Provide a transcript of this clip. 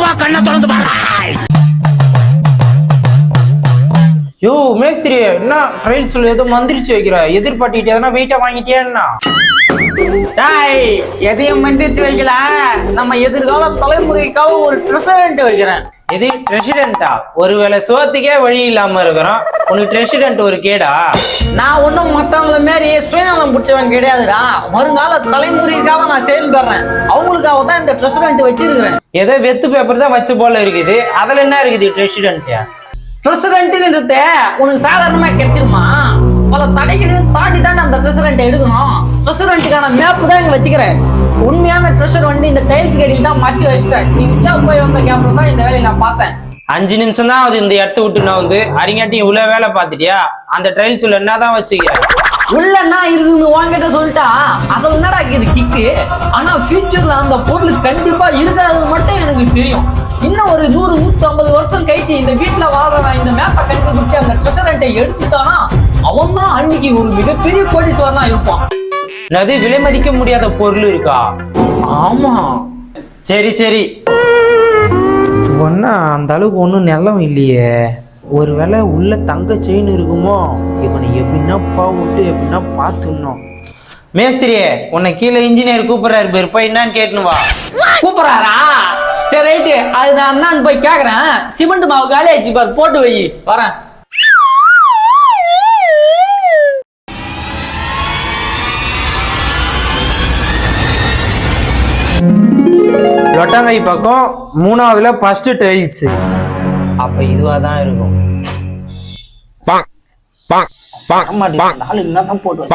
மெதுவா கண்ணை திறந்து பாரு. யோ மேஸ்திரி, என்ன ட்ரையல் சொல்லு ஏதோ மந்திரிச்சு வைக்கிற, எதிர்பார்த்திட்டு எதனா வெயிட்டா வாங்கிட்டியா? டாய், எதையும் மந்திரிச்சு வைக்கல, நம்ம எதிர்கால தலைமுறைக்காக ஒரு பிரசிடென்ட் வைக்கிறேன். இது பிரசிடென்டா? ஒருவேளை சோத்துக்கே வழி இல்லாம இருக்கிறோம், உனக்கு பிரசிடென்ட் ஒரு கேடா? நான் ஒன்னும் மத்தவங்கள மாரி சுயநலம் பிடிச்சவன் கிடையாதுடா. வருங்கால தலைமுறைக்காக நான் செயல்படுறேன். அவங்களுக்காக தான் இந்த பிரசிடென்ட் வச்சிருக்கிறேன். ஏதோ வெத்து பேப்பர் தான் வச்சு போல இருக்குது, அதுல என்ன இருக்குது பிரசிடென்ட்? பிரசிடென்ட்ன்றது உனக்கு சாதாரணமா கிடைச்சிருமா? பல தடைகளையும் தாண்டி தான் அந்த பிரசிடென்ட் எடுக்கணும். பிரசிடென்ட்டுக்கான மேப்பு தான் இங்க வச்சுக்கிறேன். உண்மையான ட்ரெஷர் வந்து இந்த டைல்ஸ் கடியில் தான் மாற்றி வச்சுட்டேன். நீ ரிச்சா போய் வந்த கேப்ல தான் இந்த வேலையை நான் பார்த்தேன். 5 நிமிஷம் தான் அது இந்த இடத்த விட்டு நான் வந்து அறிஞாட்டி இவ்வளவு வேலை பார்த்துட்டியா? அந்த ட்ரையல் சொல்ல என்னதான் வச்சுக்கிறேன்? உள்ளன்னா இருக்குன்னு வாங்கிட்ட சொல்லிட்டா அது என்னடா இது கிக்கு. ஆனா ஃபியூச்சர்ல அந்த பொருள் கண்டிப்பா இருக்காது மட்டும் எனக்கு தெரியும். இன்னும் ஒரு 100-150 வருஷம் கழிச்சு இந்த வீட்டுல வாழ்றவன் இந்த மேப்பை கண்டுபிடிச்சு அந்த ட்ரெஷரண்ட்டை எடுத்துட்டானா அவன் தான் அன்னைக்கு ஒரு மிகப்பெரிய கோடீஸ்வரனா இருப்பான். அது விலை மதிக்க முடியாத பொருள் இருக்கா? ஆமா. சரி சரி, ஒன்னா அந்த அளவுக்கு ஒன்றும் நிலம் இல்லையே. ஒருவேளை உள்ள தங்க செயின் இருக்குமோ? இவனை எப்படின்னா விட்டு எப்படின்னா பார்த்துடணும். மேஸ்திரியே, உன்னை கீழே இன்ஜினியர் கூப்பிடுறாரு பேர், போய் என்னன்னு கேட்டுன்னு வா. கூப்பிடுறாரா? சரி ரைட்டு, அது நான் என்னன்னு போய் கேக்குறேன். சிமெண்ட் மாவு காலி ஆயிடுச்சு பாரு, போட்டு வை, வரேன். லொட்டாங்கை பக்கம் 3ஆவதுல ஃபர்ஸ்ட் டைல்ஸ். அப்ப இதுவா தான் இருக்கும். ஆளு என்னதான் போட்டு